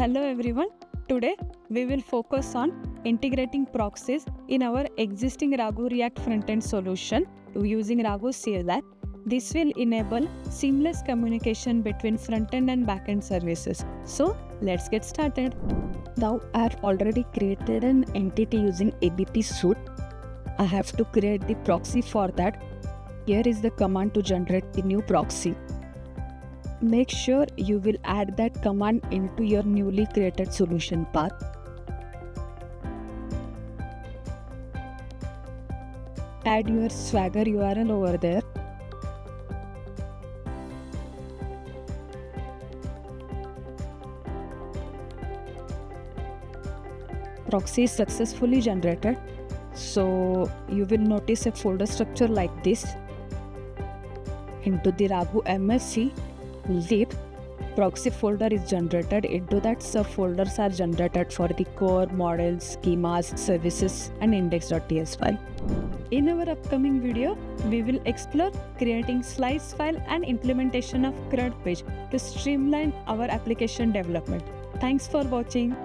Hello everyone. Today we will focus on integrating proxies in our existing Raaghu React frontend solution using Raaghu CLI. This will enable seamless communication between frontend and backend services. So let's get started. Now I have already created an entity using ABP suite. I have to create the proxy for that. Here is the command to generate the new proxy. Make sure you will add that command into your newly created solution path. Add your Swagger URL over there. Proxy is successfully generated. So you will notice a folder structure like this. Into the Raaghu MSC zip, proxy folder is generated. Into that, subfolders are generated for the core, models, schemas, services, and index.ts file. In our upcoming video, we will explore creating slice file and implementation of CRUD page to streamline our application development. Thanks for watching.